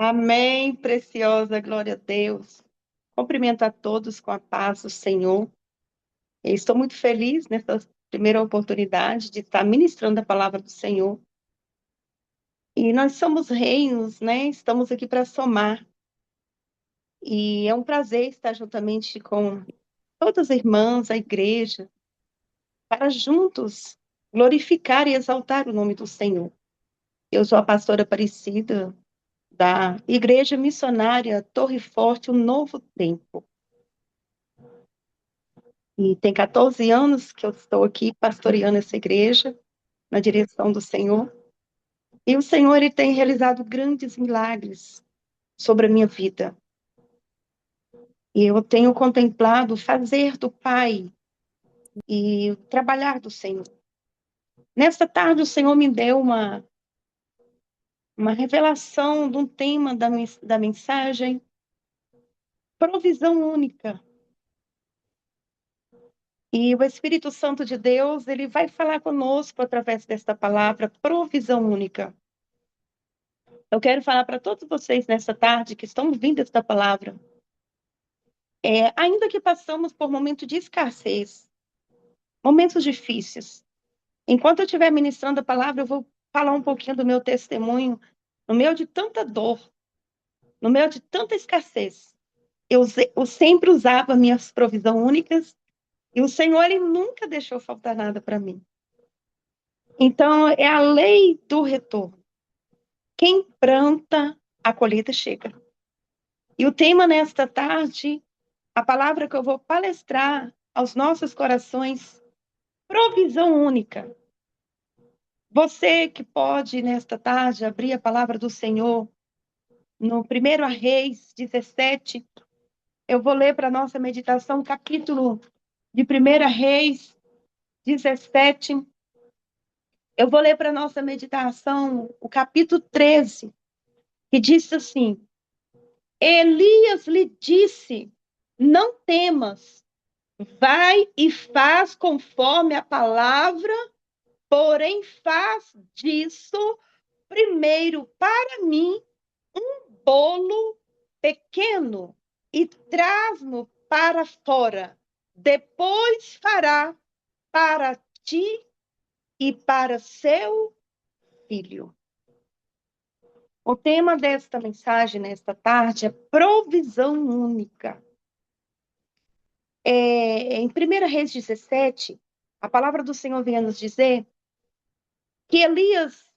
Amém, preciosa, glória a Deus. Cumprimento a todos com a paz do Senhor. Eu estou muito feliz nessa primeira oportunidade de estar ministrando a palavra do Senhor. E nós somos reinos, né? Estamos aqui para somar. E é um prazer estar juntamente com todas as irmãs, a igreja, para juntos glorificar e exaltar o nome do Senhor. Eu sou a pastora Aparecida da Igreja Missionária Torre Forte, o Novo Tempo. E tem 14 anos que eu estou aqui pastoreando essa igreja, na direção do Senhor. E o Senhor ele tem realizado grandes milagres sobre a minha vida. E eu tenho contemplado o fazer do Pai e o trabalhar do Senhor. Nesta tarde, o Senhor me deu uma revelação de um tema da mensagem, provisão única. E o Espírito Santo de Deus, ele vai falar conosco através desta palavra, provisão única. Eu quero falar para todos vocês nessa tarde que estão ouvindo esta palavra. Ainda que passamos por momentos de escassez, momentos difíceis, enquanto eu estiver ministrando a palavra, eu vou falar um pouquinho do meu testemunho, no meio de tanta dor, no meio de tanta escassez. Eu sempre usava minhas provisões únicas e o Senhor ele nunca deixou faltar nada para mim. Então, é a lei do retorno. Quem planta, a colheita chega. E o tema nesta tarde, a palavra que eu vou palestrar aos nossos corações, provisão única. Você que pode, nesta tarde, abrir a palavra do Senhor, no 1 Reis 17, eu vou ler para a nossa meditação, capítulo de 1 Reis 17, eu vou ler para a nossa meditação o capítulo 13, que diz assim, Elias lhe disse, não temas, vai e faz conforme a palavra, porém faz disso, primeiro para mim, um bolo pequeno e traz-no para fora. Depois fará para ti e para seu filho. O tema desta mensagem, nesta tarde, é provisão única. Em 1 Reis 17, a palavra do Senhor vem a nos dizer que Elias,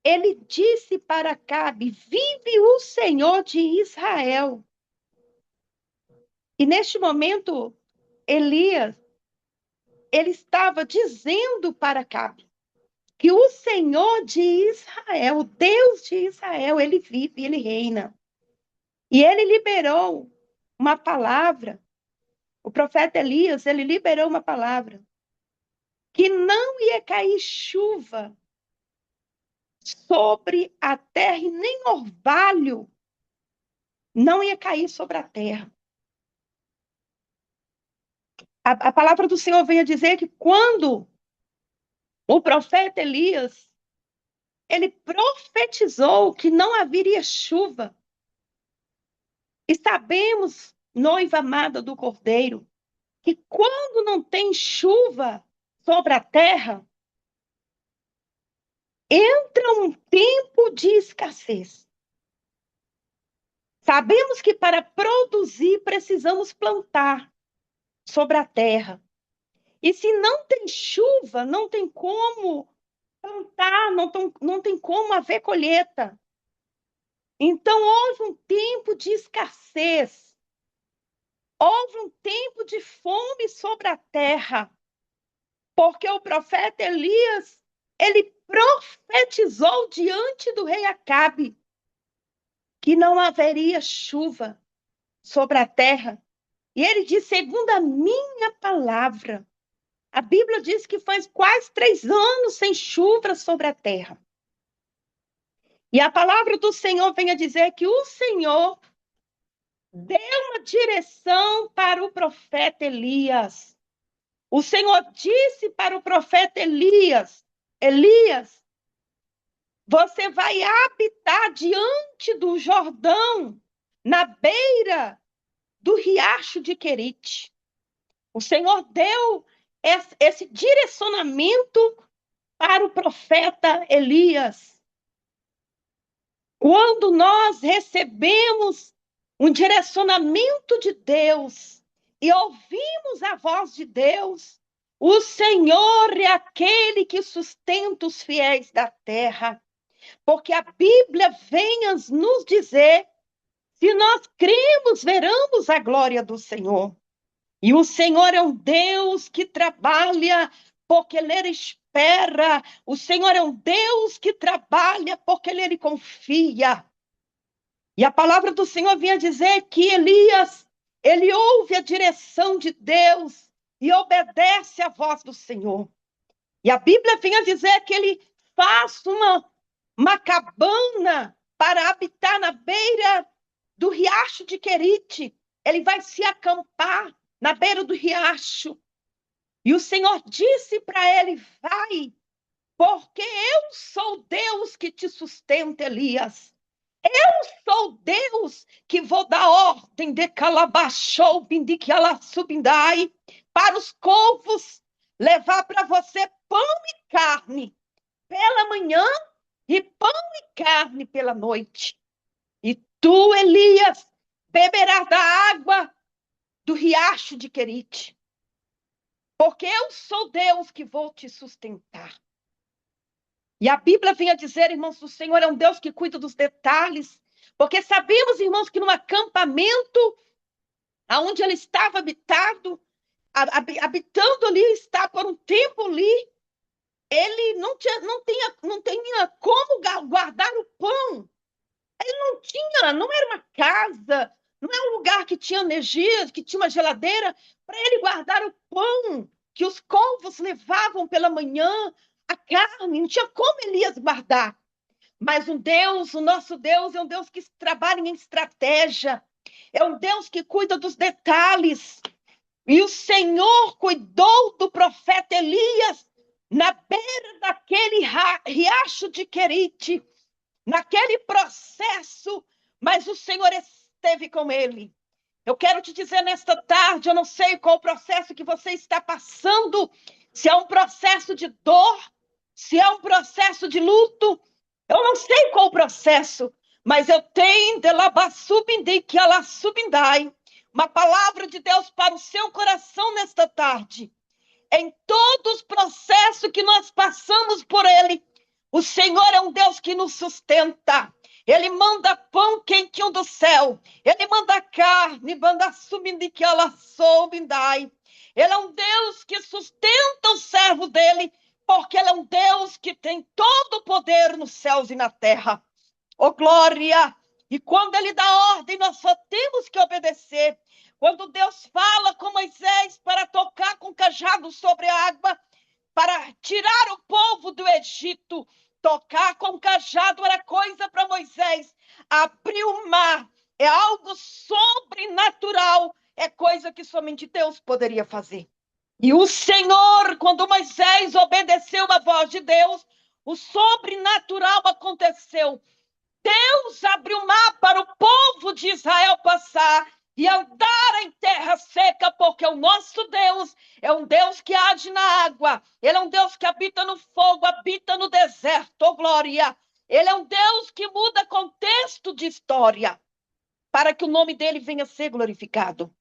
ele disse para Acabe, vive o Senhor de Israel. E neste momento, Elias, ele estava dizendo para Acabe que o Senhor de Israel, o Deus de Israel, ele vive, ele reina. E ele liberou uma palavra, o profeta Elias, ele liberou uma palavra, que não ia cair chuva sobre a terra e nem orvalho não ia cair sobre a terra. A palavra do Senhor vem a dizer que quando o profeta Elias, ele profetizou que não haveria chuva, e sabemos, noiva amada do Cordeiro, que quando não tem chuva sobre a terra, entra um tempo de escassez. Sabemos que para produzir precisamos plantar sobre a terra. E se não tem chuva, não tem como plantar, não tem como haver colheita. Então houve um tempo de escassez. Houve um tempo de fome sobre a terra. Porque o profeta Elias, ele profetizou diante do rei Acabe que não haveria chuva sobre a terra. E ele diz, segundo a minha palavra, a Bíblia diz que faz quase 3 anos sem chuva sobre a terra. E a palavra do Senhor vem a dizer que o Senhor deu uma direção para o profeta Elias. O Senhor disse para o profeta Elias, Elias, Você vai habitar diante do Jordão, na beira do riacho de Querite. O Senhor deu esse direcionamento para o profeta Elias. Quando nós recebemos um direcionamento de Deus e ouvimos a voz de Deus, o Senhor é aquele que sustenta os fiéis da terra. Porque a Bíblia vem a nos dizer, se nós cremos, veremos a glória do Senhor. E o Senhor é um Deus que trabalha porque Ele espera. O Senhor é um Deus que trabalha porque Ele confia. E a palavra do Senhor vinha dizer que Elias, ele ouve a direção de Deus e obedece à voz do Senhor. E a Bíblia vinha dizer que ele faz uma cabana para habitar na beira do riacho de Querite. Ele vai se acampar na beira do riacho. E o Senhor disse para ele, vai, porque eu sou Deus que te sustenta, Elias. Eu sou Deus que vou dar ordem de calabachou, bindiquialassubindai, para os corvos levar para você pão e carne pela manhã e pão e carne pela noite. E tu, Elias, beberás da água do riacho de Querite, porque eu sou Deus que vou te sustentar. E a Bíblia vem a dizer, irmãos, o Senhor é um Deus que cuida dos detalhes, porque sabemos, irmãos, que no acampamento, aonde ele estava habitando ali, está por um tempo ali, ele não tinha como guardar o pão. Ele não era uma casa, não era um lugar que tinha energia, que tinha uma geladeira, para ele guardar o pão que os corvos levavam pela manhã, a carne, não tinha como Elias guardar. Mas o nosso Deus, é um Deus que trabalha em estratégia, é um Deus que cuida dos detalhes. E o Senhor cuidou do profeta Elias na beira daquele riacho de Querite, naquele processo, mas o Senhor esteve com ele. Eu quero te dizer nesta tarde, eu não sei qual o processo que você está passando, se é um processo de dor, se é um processo de luto, eu não sei qual o processo, mas eu tenho uma palavra de Deus para o seu coração nesta tarde. Em todos os processos que nós passamos por ele, o Senhor é um Deus que nos sustenta. Ele manda pão quentinho do céu. Ele manda carne, manda subindai. Ele é um Deus que sustenta o servo dele, porque ele é um Deus que tem todo o poder nos céus e na terra. Oh, glória! E quando ele dá ordem, nós só temos que obedecer. Quando Deus fala com Moisés para tocar com cajado sobre a água, para tirar o povo do Egito, tocar com cajado era coisa para Moisés. Abrir o mar é algo sobrenatural, é coisa que somente Deus poderia fazer. E o Senhor, quando Moisés obedeceu a voz de Deus, o sobrenatural aconteceu. Deus abriu o mar para o povo de Israel passar e andar em terra seca, porque o nosso Deus é um Deus que age na água. Ele é um Deus que habita no fogo, habita no deserto, oh glória. Ele é um Deus que muda contexto de história, para que o nome dele venha a ser glorificado.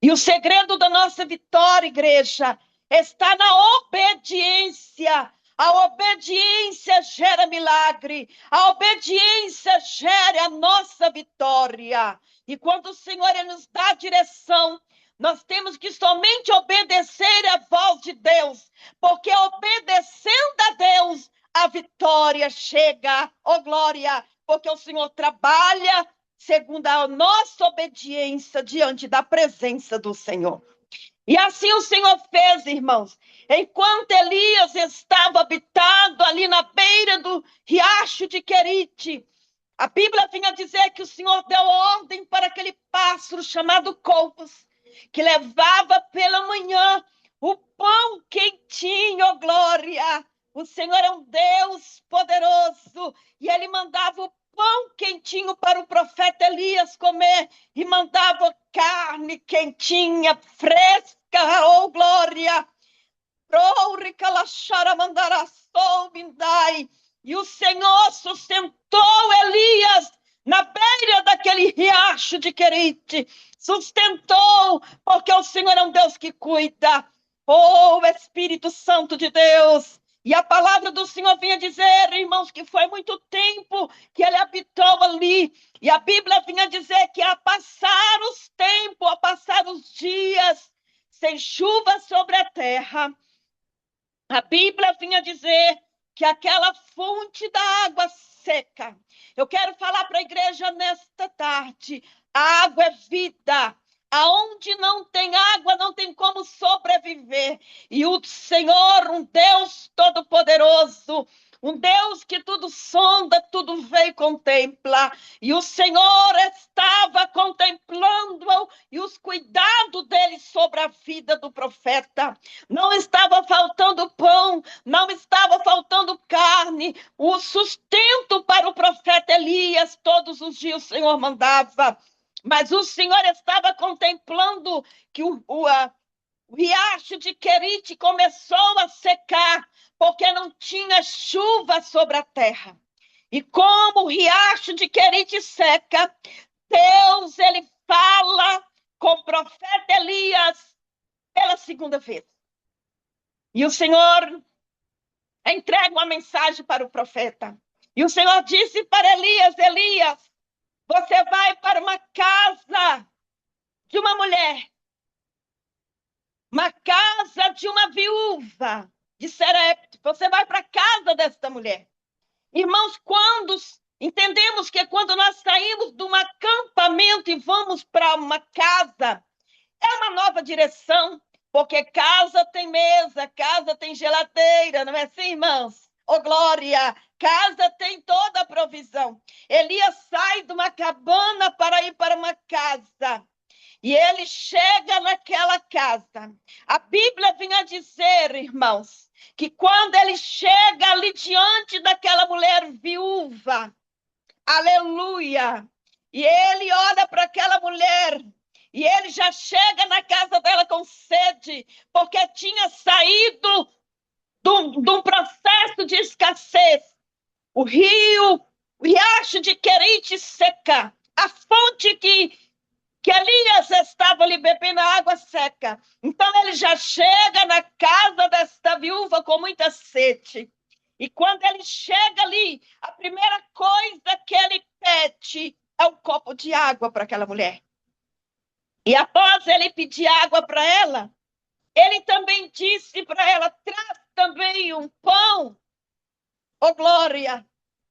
E o segredo da nossa vitória, igreja, está na obediência. A obediência gera milagre. A obediência gera a nossa vitória. E quando o Senhor nos dá direção, nós temos que somente obedecer a voz de Deus. Porque obedecendo a Deus, a vitória chega. Oh, glória! Porque o Senhor trabalha segundo a nossa obediência diante da presença do Senhor. E assim o Senhor fez, irmãos. Enquanto Elias estava habitado ali na beira do riacho de Querite, a Bíblia vinha dizer que o Senhor deu ordem para aquele pássaro chamado Colpos, que levava pela manhã o pão quentinho, oh glória, O Senhor é um Deus poderoso e ele mandava o pão quentinho para o profeta Elias comer e mandava carne quentinha, fresca, oh glória. E o Senhor sustentou Elias na beira daquele riacho de Querite. Sustentou, porque o Senhor é um Deus que cuida. Oh, Espírito Santo de Deus. E a palavra do Senhor vinha dizer, irmãos, que foi muito tempo que ele habitou ali. E a Bíblia vinha dizer que a passar os tempos, a passar os dias, sem chuva sobre a terra, a Bíblia vinha dizer que aquela fonte da água seca. Eu quero falar para a igreja nesta tarde. A água é vida. Aonde não tem água, não tem como sobreviver. E o Senhor, um Deus todo-poderoso, um Deus que tudo sonda, tudo vê e contempla. E o Senhor estava contemplando e os cuidados dele sobre a vida do profeta. Não estava faltando pão, não estava faltando carne. O sustento para o profeta Elias, todos os dias o Senhor mandava. Mas o Senhor estava contemplando que o riacho de Querite começou a secar, porque não tinha chuva sobre a terra. E como o riacho de Querite seca, Deus, ele fala com o profeta Elias pela segunda vez. E o Senhor entrega uma mensagem para o profeta. E o Senhor disse para Elias, Elias, você vai para uma casa de uma mulher, uma casa de uma viúva de Serepta. Você vai para a casa desta mulher. Irmãos, entendemos que quando nós saímos de um acampamento e vamos para uma casa, é uma nova direção, porque casa tem mesa, casa tem geladeira, não é assim, irmãos? Oh, glória! Casa tem toda a provisão. Elias sai de uma cabana para ir para uma casa. E ele chega naquela casa. A Bíblia vinha dizer, irmãos, que quando ele chega ali diante daquela mulher viúva, aleluia, e ele olha para aquela mulher, e ele já chega na casa dela com sede, porque tinha saído de um processo de escassez. O riacho de Querite seca, a fonte que Elias estava ali bebendo a água seca. Então ele já chega na casa desta viúva com muita sede. E quando ele chega ali, a primeira coisa que ele pede é um copo de água para aquela mulher. E após ele pedir água para ela, ele também disse para ela, traz também um pão. Oh, glória!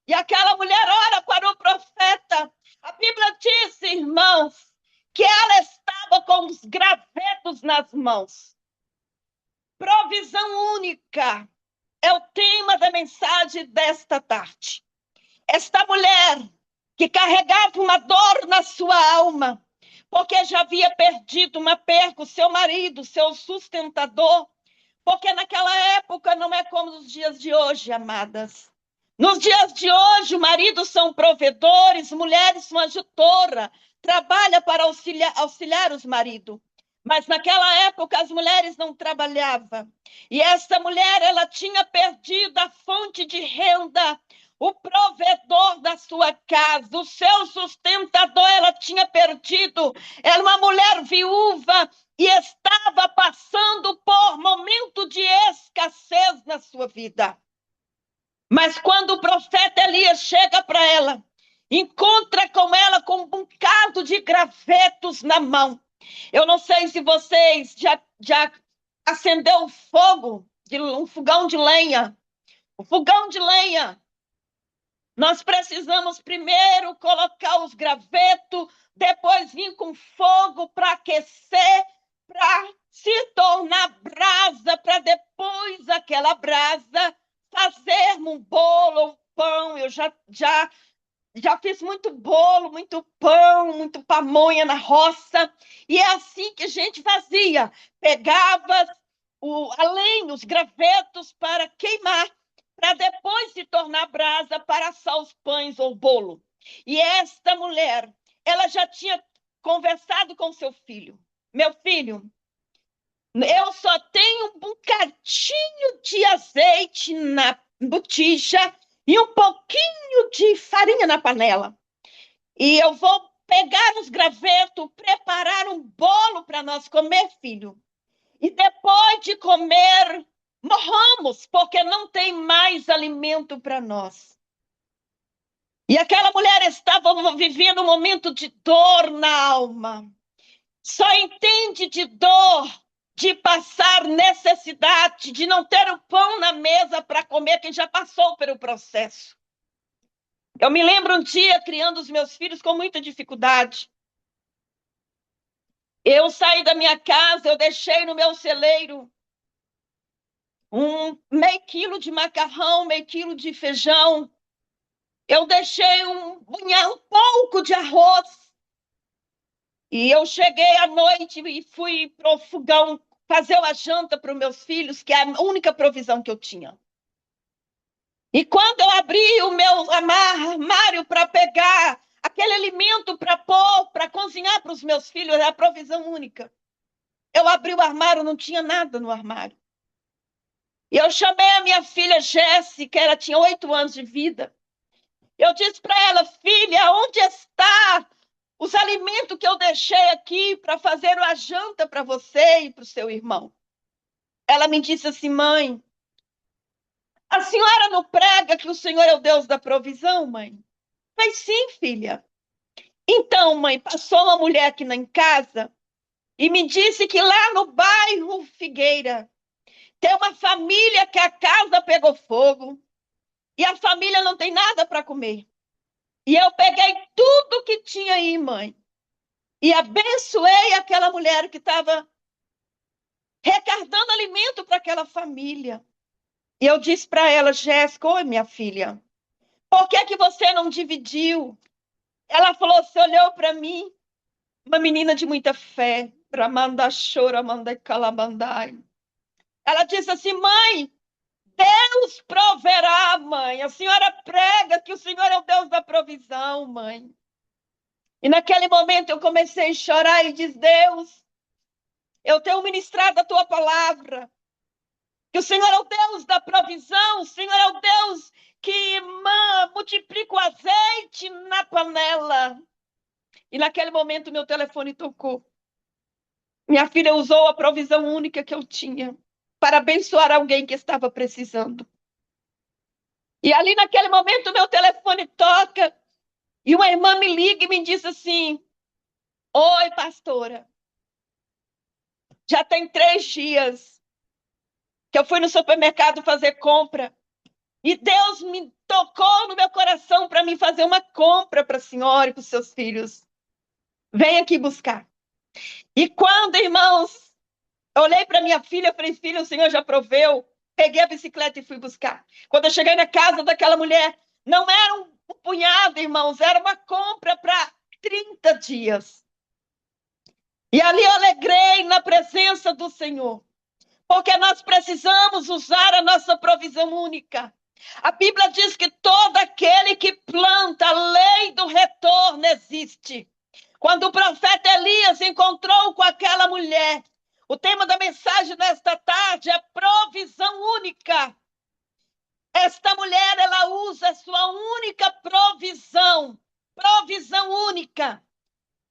E aquela mulher ora para o profeta. A Bíblia diz, irmãos, que ela estava com os gravetos nas mãos. Provisão única é o tema da mensagem desta tarde. Esta mulher que carregava uma dor na sua alma, porque já havia perdido uma perca, o seu marido, seu sustentador, porque naquela época não é como nos dias de hoje, amadas. Nos dias de hoje, maridos são provedores, mulheres são ajutoras, trabalha para auxiliar os maridos. Mas naquela época as mulheres não trabalhavam. E essa mulher, ela tinha perdido a fonte de renda, o provedor da sua casa, o seu sustentador, ela tinha perdido. Era uma mulher viúva e estava passando por momento de escassez na sua vida. Mas quando o profeta Elias chega para ela, encontra com ela com um bocado de gravetos na mão. Eu não sei se vocês já acendeu um fogo, um fogão de lenha. O fogão de lenha. Nós precisamos primeiro colocar os gravetos, depois vir com fogo para aquecer, para se tornar brasa, para depois aquela brasa fazermos um bolo, um pão. Eu já fiz muito bolo, muito pão, muito pamonha na roça. E é assim que a gente fazia. Pegava a lenha, os gravetos para queimar. para depois se tornar brasa para assar os pães ou bolo. E esta mulher, ela já tinha conversado com seu filho. Meu filho, eu só tenho um bocadinho de azeite na botija e um pouquinho de farinha na panela. E eu vou pegar os gravetos, preparar um bolo para nós comer, filho. E depois de comer, morramos, porque não tem mais alimento para nós. E aquela mulher estava vivendo um momento de dor na alma. Só entende de dor, de passar necessidade, de não ter o pão na mesa para comer, quem já passou pelo processo. Eu me lembro um dia criando os meus filhos com muita dificuldade. Eu saí da minha casa, eu deixei no meu celeiro meio quilo de macarrão, meio quilo de feijão. Eu deixei um pouco de arroz. E eu cheguei à noite e fui para o fogão fazer a janta para os meus filhos, que é a única provisão que eu tinha. E quando eu abri o meu armário para pegar aquele alimento para pôr, para cozinhar para os meus filhos, é a provisão única. Eu abri o armário, não tinha nada no armário. E eu chamei a minha filha Jéssica, ela tinha 8 anos de vida. Eu disse para ela, filha, onde está os alimentos que eu deixei aqui para fazer a janta para você e para o seu irmão? Ela me disse assim, mãe, a senhora não prega que o Senhor é o Deus da provisão, mãe? Mas sim, filha. Então, mãe, passou uma mulher aqui em casa e me disse que lá no bairro Figueira tem uma família que a casa pegou fogo e a família não tem nada para comer. E eu peguei tudo que tinha aí, mãe, e abençoei aquela mulher que estava recarregando alimento para aquela família. E eu disse para ela, Jéssica, oi, minha filha, por que que você não dividiu? Ela falou, você olhou para mim, uma menina de muita fé, Ramanda chora, manda calabandai. Ela disse assim, mãe, Deus proverá, mãe. A senhora prega que o Senhor é o Deus da provisão, mãe. E naquele momento eu comecei a chorar e disse, Deus, eu tenho ministrado a tua palavra, que o Senhor é o Deus da provisão, o Senhor é o Deus que multiplica o azeite na panela. E naquele momento meu telefone tocou. Minha filha usou a provisão única que eu tinha para abençoar alguém que estava precisando. E ali naquele momento meu telefone toca e uma irmã me liga e me diz assim, oi, pastora, já tem 3 dias que eu fui no supermercado fazer compra e Deus me tocou no meu coração para me fazer uma compra para a senhora e para os seus filhos. Vem aqui buscar. E quando, irmãos, eu olhei para minha filha, eu falei, filha, o Senhor já proveu. Peguei a bicicleta e fui buscar. Quando eu cheguei na casa daquela mulher, não era um punhado, irmãos, era uma compra para 30 dias. E ali eu alegrei na presença do Senhor, porque nós precisamos usar a nossa provisão única. A Bíblia diz que todo aquele que planta, a lei do retorno existe. Quando o profeta Elias encontrou com aquela mulher, o tema da mensagem desta tarde é provisão única. Esta mulher, ela usa a sua única provisão única.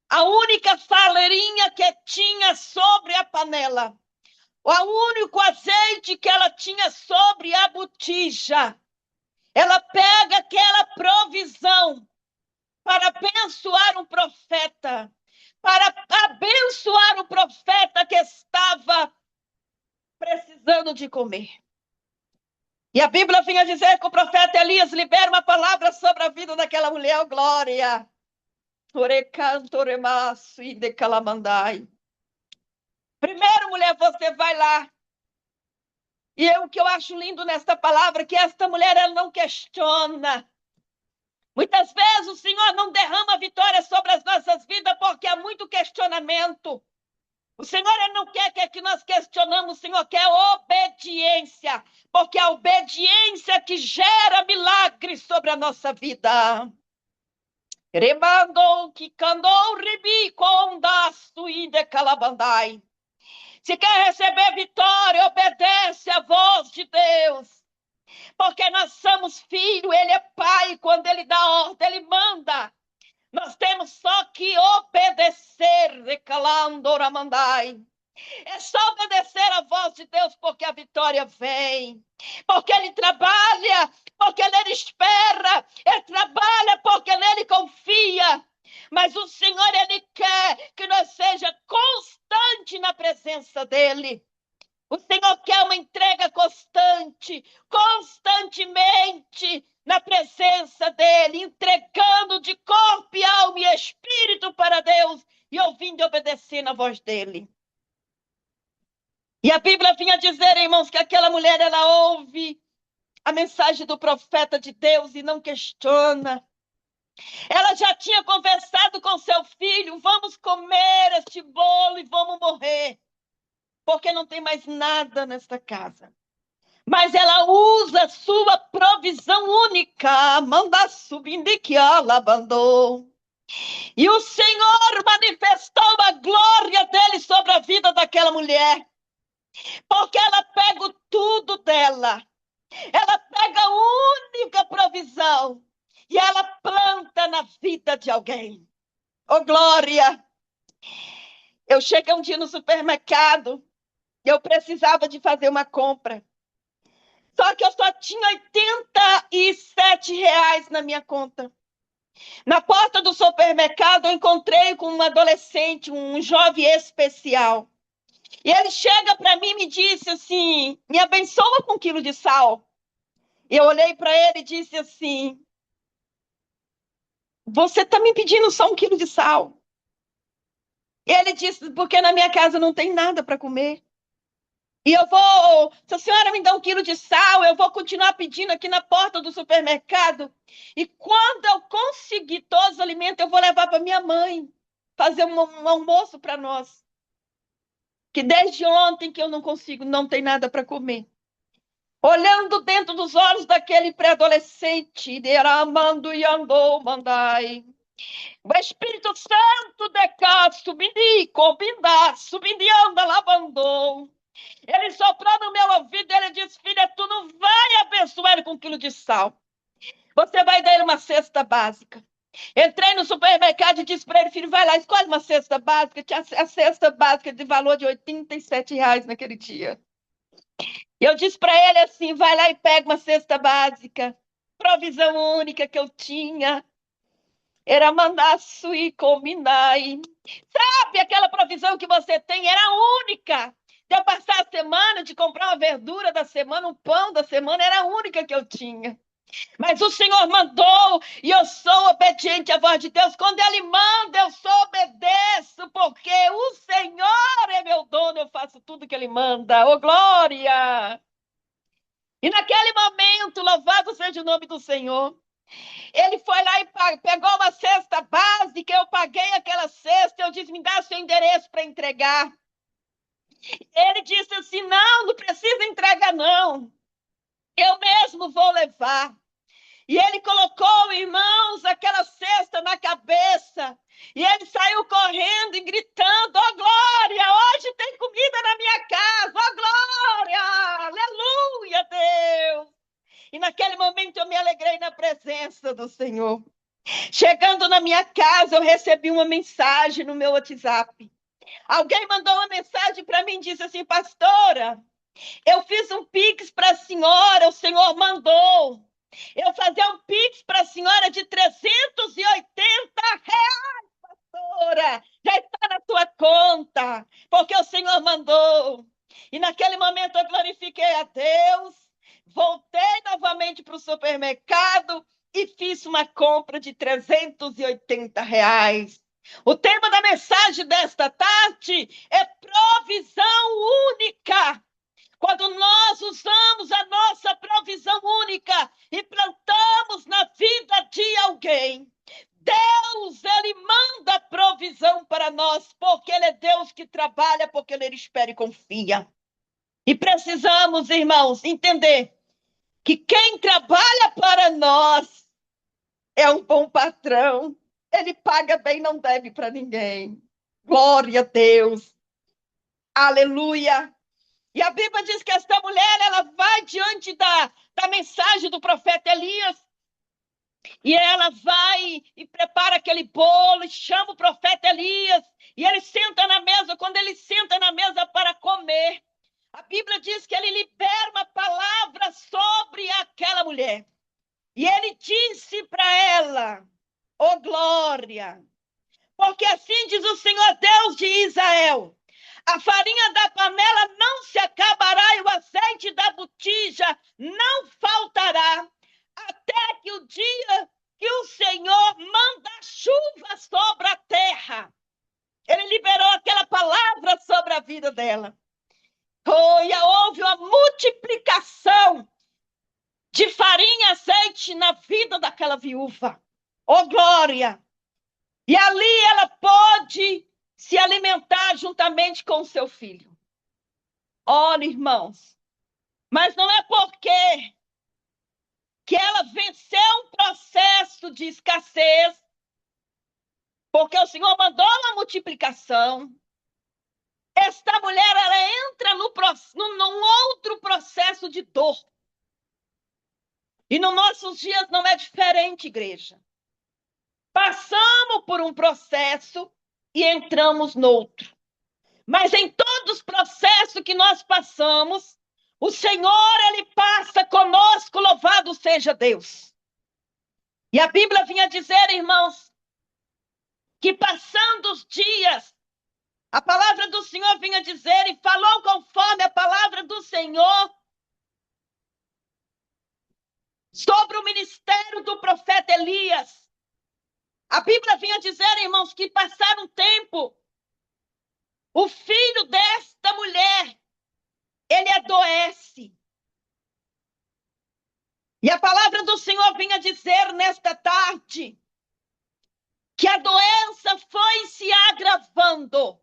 A única faleirinha que tinha sobre a panela. O único azeite que ela tinha sobre a botija. Ela pega aquela provisão para abençoar um profeta. Para abençoar o profeta que estava precisando de comer. E a Bíblia vinha dizer que o profeta Elias libera uma palavra sobre a vida daquela mulher, glória. Primeiro, mulher, você vai lá. E o que eu acho lindo nesta palavra é que esta mulher ela não questiona. Muitas vezes o Senhor não derrama vitória sobre as nossas vidas porque há muito questionamento. O Senhor ele não quer que nós questionamos, o Senhor quer obediência, porque é a obediência que gera milagres sobre a nossa vida. Remandou que candou ribi condaço e de calabandai. Se quer receber vitória, obedece à voz de Deus. Porque nós somos filhos, ele é pai, quando ele dá ordem, ele manda. Nós temos só que obedecer, recalando ramandai. É só obedecer a voz de Deus, porque a vitória vem. Porque ele trabalha, porque nele espera. Ele trabalha porque nele confia. Mas o Senhor, ele quer que nós seja constante na presença dele. O Senhor quer uma entrega constante, constantemente na presença dele, entregando de corpo e alma e espírito para Deus e ouvindo e obedecendo a voz dele. E a Bíblia vinha dizer, irmãos, que aquela mulher, ela ouve a mensagem do profeta de Deus e não questiona. Ela já tinha conversado com seu filho, vamos comer este bolo e vamos morrer, porque não tem mais nada nesta casa. Mas ela usa sua provisão única, manda subindo que ela abandonou. E o Senhor manifestou a glória dele sobre a vida daquela mulher. Porque ela pega o tudo dela. Ela pega a única provisão. E ela planta na vida de alguém. Oh, glória! Eu cheguei um dia no supermercado. Eu precisava de fazer uma compra. Só que eu só tinha R$ 87 na minha conta. Na porta do supermercado, eu encontrei com um adolescente, um jovem especial. E ele chega para mim e me disse assim, me abençoa com 1 quilo de sal. Eu olhei para ele e disse assim, você está me pedindo só 1 quilo de sal? E ele disse, porque na minha casa não tem nada para comer. E eu vou, se a senhora me dá 1 quilo de sal, eu vou continuar pedindo aqui na porta do supermercado. E quando eu conseguir todos os alimentos, eu vou levar para minha mãe, fazer um almoço para nós. Que desde ontem que eu não consigo, não tem nada para comer. Olhando dentro dos olhos daquele pré-adolescente, amando e andou, mandai. O Espírito Santo de cá, subindo, anda, lavandou. Ele soprou no meu ouvido, ele disse, filha, tu não vai abençoar ele com 1 quilo de sal. Você vai dar ele uma cesta básica. Entrei no supermercado e disse para ele, filho, vai lá, escolhe uma cesta básica. Tinha a cesta básica de valor de R$ 87 naquele dia. E eu disse para ele assim, vai lá e pega uma cesta básica. Provisão única que eu tinha era mandar suir combinar. Sabe aquela provisão que você tem? Era única. De eu passar a semana, de comprar uma verdura da semana, um pão da semana, era a única que eu tinha. Mas o Senhor mandou e eu sou obediente à voz de Deus. Quando Ele manda, eu só obedeço, porque o Senhor é meu dono, eu faço tudo que Ele manda. Oh, glória! E naquele momento, louvado seja o nome do Senhor, ele foi lá e pegou uma cesta básica, eu paguei aquela cesta, eu disse, me dá seu endereço para entregar. Ele disse assim, não precisa entregar não, eu mesmo vou levar. E ele colocou, irmãos, aquela cesta na cabeça. E ele saiu correndo e gritando, oh glória, hoje tem comida na minha casa, oh glória, aleluia, Deus. E naquele momento eu me alegrei na presença do Senhor. Chegando na minha casa, eu recebi uma mensagem no meu WhatsApp. Alguém mandou uma mensagem para mim e disse assim, pastora, eu fiz um Pix para a senhora, o Senhor mandou. Eu fazer um Pix para a senhora de R$ 380, pastora. Já está na sua conta, porque o Senhor mandou. E naquele momento eu glorifiquei a Deus, voltei novamente para o supermercado e fiz uma compra de R$ 380. O tema da mensagem desta tarde é provisão única. Quando nós usamos a nossa provisão única e plantamos na vida de alguém, Deus, Ele manda provisão para nós, porque Ele é Deus que trabalha por nele espera e confia. E precisamos, irmãos, entender que quem trabalha para nós é um bom patrão. Ele paga bem, não deve para ninguém. Glória a Deus. Aleluia. E a Bíblia diz que esta mulher, ela vai diante da mensagem do profeta Elias, e ela vai e prepara aquele bolo, e chama o profeta Elias, e ele senta na mesa. Quando ele senta na mesa para comer, a Bíblia diz que ele libera uma palavra sobre aquela mulher. E ele disse para ela: "Oh glória, porque assim diz o Senhor Deus de Israel: a farinha da panela não se acabará e o azeite da botija não faltará, até que o dia que o Senhor manda chuva sobre a terra." Ele liberou aquela palavra sobre a vida dela. Houve uma multiplicação de farinha e azeite na vida daquela viúva. Oh glória! E ali ela pôde se alimentar juntamente com o seu filho. Olha, irmãos, mas não é porque que ela venceu um processo de escassez, porque o Senhor mandou uma multiplicação. Esta mulher, ela entra num outro processo de dor. E nos nossos dias não é diferente, igreja. Passamos por um processo e entramos noutro. Mas em todos os processos que nós passamos, o Senhor, ele passa conosco, louvado seja Deus. E a Bíblia vinha dizer, irmãos, que passando os dias, a palavra do Senhor vinha dizer, e falou conforme a palavra do Senhor, sobre o ministério do profeta Elias. A Bíblia vinha dizer, irmãos, que passaram um tempo, o filho desta mulher, ele adoece. E a palavra do Senhor vinha dizer nesta tarde que a doença foi se agravando.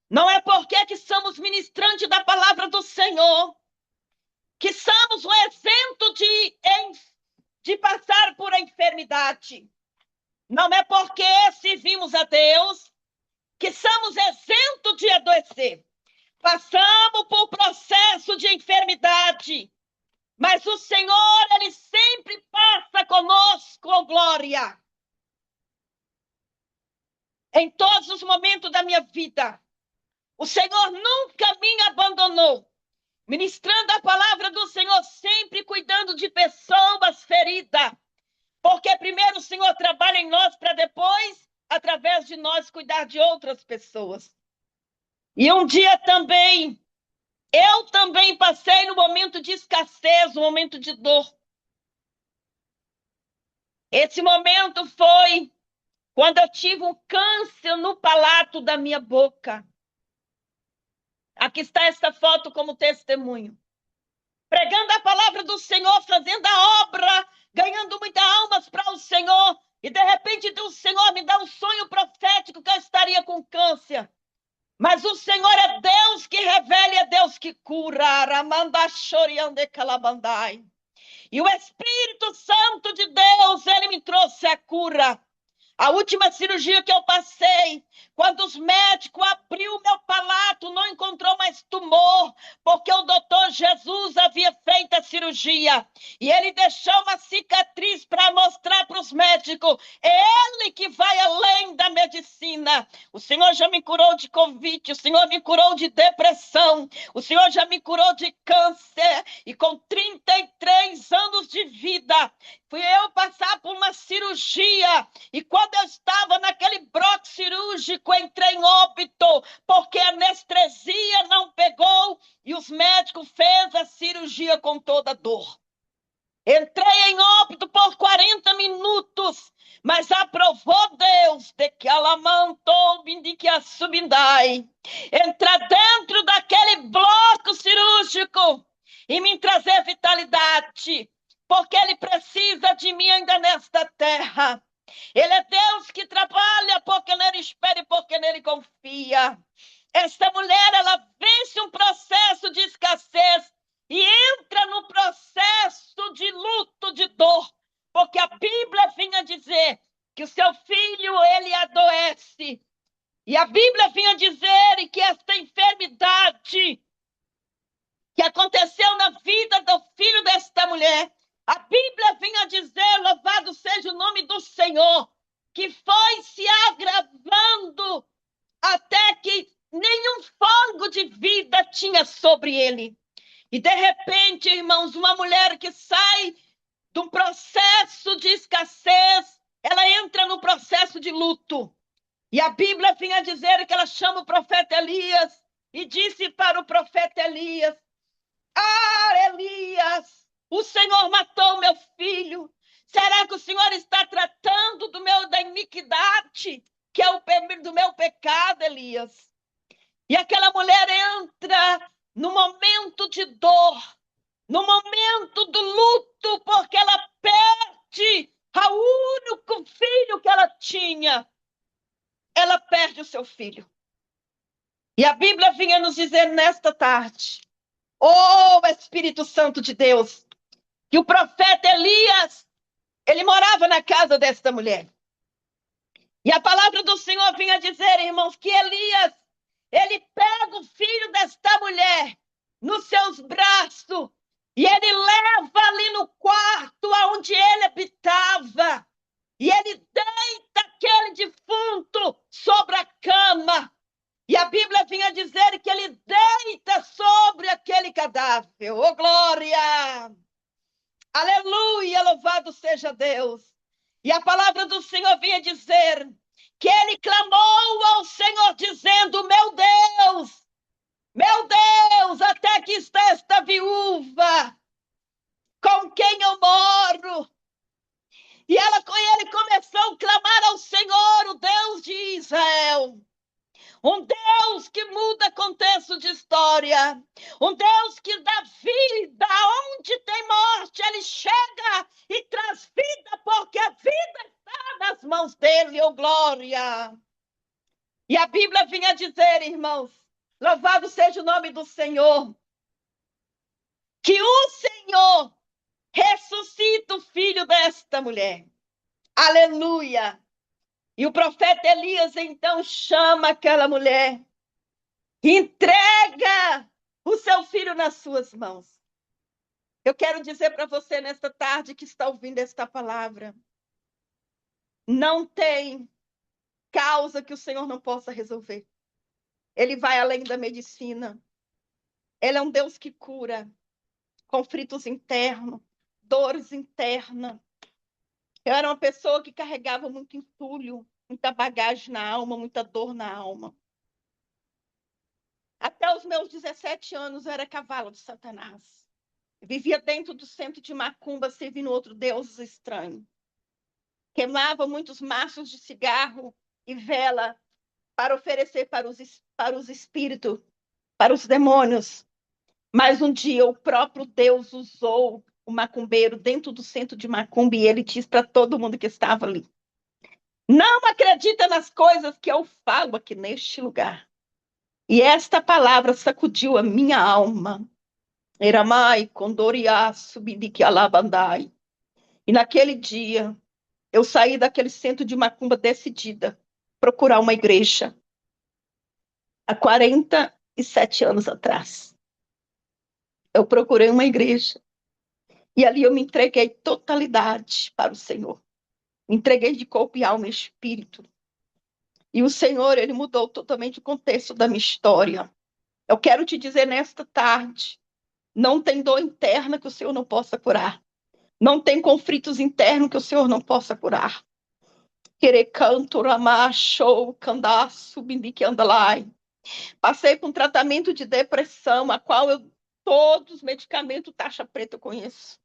Não é porque que somos ministrantes da palavra do Senhor que somos um exemplo de passar por enfermidade. Não é porque servimos a Deus que somos exemplo de adoecer. Passamos por processo de enfermidade, mas o Senhor, ele sempre passa conosco, oh glória. Em todos os momentos da minha vida, o Senhor nunca me abandonou, ministrando a palavra do Senhor, sempre cuidando de pessoas feridas, porque primeiro o Senhor trabalha em nós para depois, através de nós, cuidar de outras pessoas. E um dia também, eu também passei no momento de escassez, no momento de dor. Esse momento foi quando eu tive um câncer no palato da minha boca. Aqui está essa foto como testemunho. Pregando a palavra do Senhor, fazendo a obra, ganhando muitas almas para o Senhor. E de repente o Senhor me dá um sonho profético que eu estaria com câncer. Mas o Senhor é Deus que revela e é Deus que cura. E o Espírito Santo de Deus, ele me trouxe a cura. A última cirurgia que eu passei, quando os médicos abriu o meu palato, não encontrou mais tumor, porque o doutor Jesus havia feito a cirurgia. E ele deixou uma cicatriz para mostrar para os médicos. É ele que vai além da medicina. O Senhor já me curou de Covid, o Senhor me curou de depressão, o Senhor já me curou de câncer. E com 33 anos de vida, fui eu passar por uma cirurgia. E quando eu estava naquele bloco cirúrgico, entrei em óbito, porque a anestesia não pegou e os médicos fez a cirurgia com toda dor. Entrei em óbito por 40 minutos, mas aprovou Deus de que ela mantou de que a subindai. Entrar dentro daquele bloco cirúrgico e me trazer vitalidade, porque ele precisa de mim ainda nesta terra. Ele é Deus que trabalha porque nele espera e porque nele confia. Esta mulher, ela vence um processo de escassez e entra no processo de luto, de dor, porque a Bíblia vinha dizer que o seu filho, ele adoece. E a Bíblia vinha dizer que esta enfermidade que aconteceu na vida do filho desta mulher, a Bíblia vinha dizer, louvado seja o nome do Senhor, que foi se agravando até que nenhum fôlego de vida tinha sobre ele. E de repente, irmãos, uma mulher que sai de um processo de escassez, ela entra no processo de luto. E a Bíblia vinha dizer que ela chama o profeta Elias e disse para o profeta Elias: Ah, Elias, o Senhor matou meu filho. Será que o Senhor está tratando da iniquidade, que é do meu pecado, Elias? E aquela mulher entra no momento de dor, no momento do luto, porque ela perde o único filho que ela tinha. Ela perde o seu filho. E a Bíblia vinha nos dizer nesta tarde, oh Espírito Santo de Deus, que o profeta Elias, ele morava na casa desta mulher. E a palavra do Senhor vinha dizer, irmãos, que Elias, ele pega o filho desta mulher nos seus braços e ele leva ali no quarto onde ele habitava. E ele deita aquele defunto sobre a cama. E a Bíblia vinha dizer que ele deita sobre aquele cadáver. Oh, glória! Aleluia, louvado seja Deus. E a palavra do Senhor vinha dizer que ele clamou ao Senhor dizendo, meu Deus, até que está esta viúva com quem eu moro. E ele começou a clamar ao Senhor, o Deus de Israel. Um Deus que muda contexto de história. Um Deus que dá vida. Onde tem morte, ele chega e traz vida, porque a vida está nas mãos dele, oh glória. E a Bíblia vinha dizer, irmãos, louvado seja o nome do Senhor, que o Senhor ressuscita o filho desta mulher. Aleluia. E o profeta Elias, então, chama aquela mulher, entrega o seu filho nas suas mãos. Eu quero dizer para você nesta tarde que está ouvindo esta palavra, não tem causa que o Senhor não possa resolver. Ele vai além da medicina. Ele é um Deus que cura conflitos internos, dores internas. Eu era uma pessoa que carregava muito entulho, muita bagagem na alma, muita dor na alma. Até os meus 17 anos eu era cavalo de Satanás. Eu vivia dentro do centro de macumba, servindo outro deus estranho. Queimava muitos maços de cigarro e vela para oferecer para os espíritos, para os demônios. Mas um dia o próprio Deus usou o macumbeiro dentro do centro de macumba e ele disse para todo mundo que estava ali: não acredita nas coisas que eu falo aqui neste lugar. E esta palavra sacudiu a minha alma. Eramai, Condoriá, Subidiki, Alabandai. E naquele dia, eu saí daquele centro de macumba decidida procurar uma igreja. Há 47 anos atrás. Eu procurei uma igreja. E ali eu me entreguei totalidade para o Senhor. Me entreguei de corpo e alma e espírito. E o Senhor, ele mudou totalmente o contexto da minha história. Eu quero te dizer nesta tarde, não tem dor interna que o Senhor não possa curar. Não tem conflitos internos que o Senhor não possa curar. Querecanto, ramacho, candaço, bindique, andalai. Passei por um tratamento de depressão, a qual todos os medicamentos taxa preta eu conheço.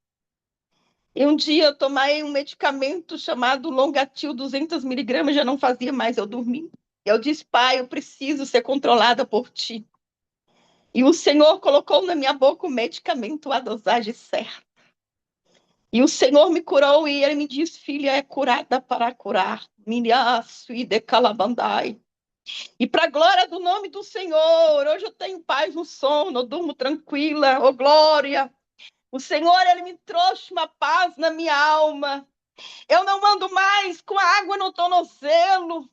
E um dia eu tomei um medicamento chamado Longatil, 200 miligramas, já não fazia mais eu dormir. Eu disse, pai, eu preciso ser controlada por ti. E o Senhor colocou na minha boca o medicamento, a dosagem certa. E o Senhor me curou e ele me disse, filha, é curada para curar. Minhaço e decalabandai. E para a glória do nome do Senhor, hoje eu tenho paz no sono, eu durmo tranquila, oh glória. O Senhor, Ele me trouxe uma paz na minha alma. Eu não ando mais com a água no tornozelo.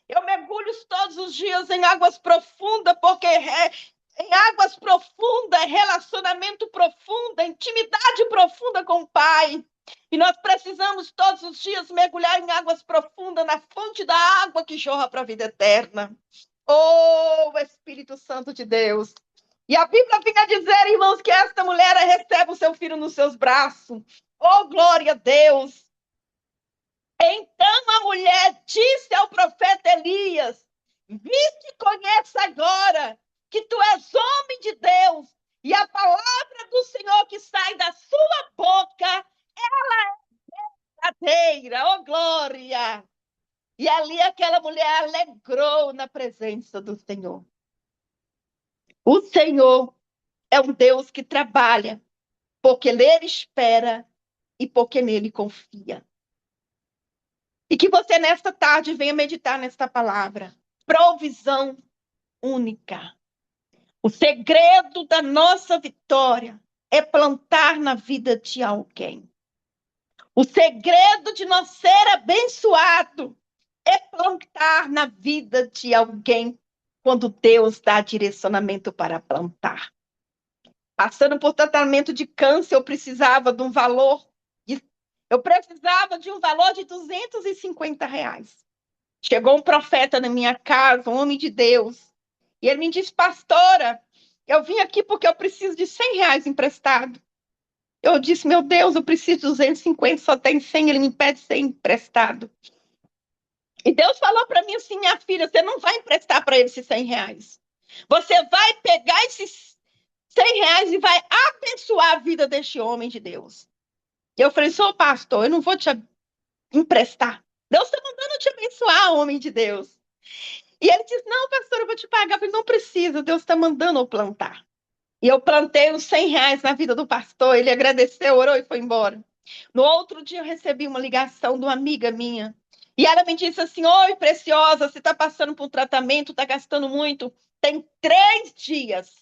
Eu mergulho todos os dias em águas profundas, porque em águas profundas, relacionamento profundo, intimidade profunda com o Pai. E nós precisamos todos os dias mergulhar em águas profundas, na fonte da água que jorra para a vida eterna. Oh, Espírito Santo de Deus. E a Bíblia vinha dizer, irmãos, que esta mulher recebe o seu filho nos seus braços. Oh, glória a Deus. Então a mulher disse ao profeta Elias: viste, conhece agora que tu és homem de Deus, e a palavra do Senhor que sai da sua boca, ela é verdadeira, oh glória! E ali aquela mulher alegrou na presença do Senhor. O Senhor é um Deus que trabalha, porque nele espera e porque nele confia. E que você, nesta tarde, venha meditar nesta palavra. Provisão única. O segredo da nossa vitória é plantar na vida de alguém. O segredo de nós ser abençoado é plantar na vida de alguém quando Deus dá direcionamento para plantar. Passando por tratamento de câncer, eu precisava de um valor de R$ 250. Chegou um profeta na minha casa, um homem de Deus, e ele me disse: pastora, eu vim aqui porque eu preciso de R$ 100 emprestado. Eu disse: meu Deus, eu preciso de 250, só tem 100, ele me pede 100 emprestado. E Deus falou para mim assim: minha filha, você não vai emprestar para ele esses R$ 100. Você vai pegar esses R$ 100 e vai abençoar a vida deste homem de Deus. Eu falei: sou pastor, eu não vou te emprestar. Deus está mandando te abençoar, homem de Deus. E ele disse: não, pastor, eu vou te pagar. Eu falei: não precisa, Deus está mandando eu plantar. E eu plantei os R$ 100 na vida do pastor, ele agradeceu, orou e foi embora. No outro dia eu recebi uma ligação de uma amiga minha. E ela me disse assim: oi, preciosa, você está passando por um tratamento, está gastando muito. Tem 3 dias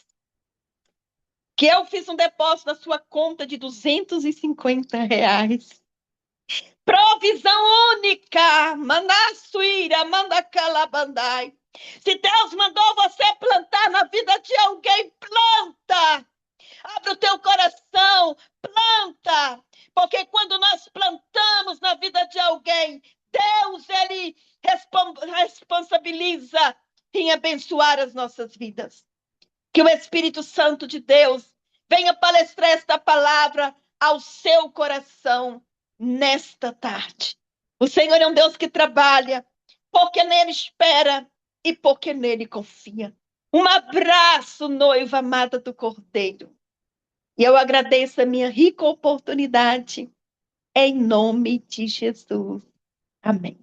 que eu fiz um depósito na sua conta de R$ 250. Provisão única. Manassuíra, mandacalabandai. Se Deus mandou você plantar na vida de alguém, planta. Abre o teu coração, planta. Porque quando nós plantamos na vida de alguém, Deus, Ele responsabiliza em abençoar as nossas vidas. Que o Espírito Santo de Deus venha palestrar esta palavra ao seu coração nesta tarde. O Senhor é um Deus que trabalha, porque nele espera e porque nele confia. Um abraço, noiva amada do Cordeiro. E eu agradeço a minha rica oportunidade, em nome de Jesus. Amém.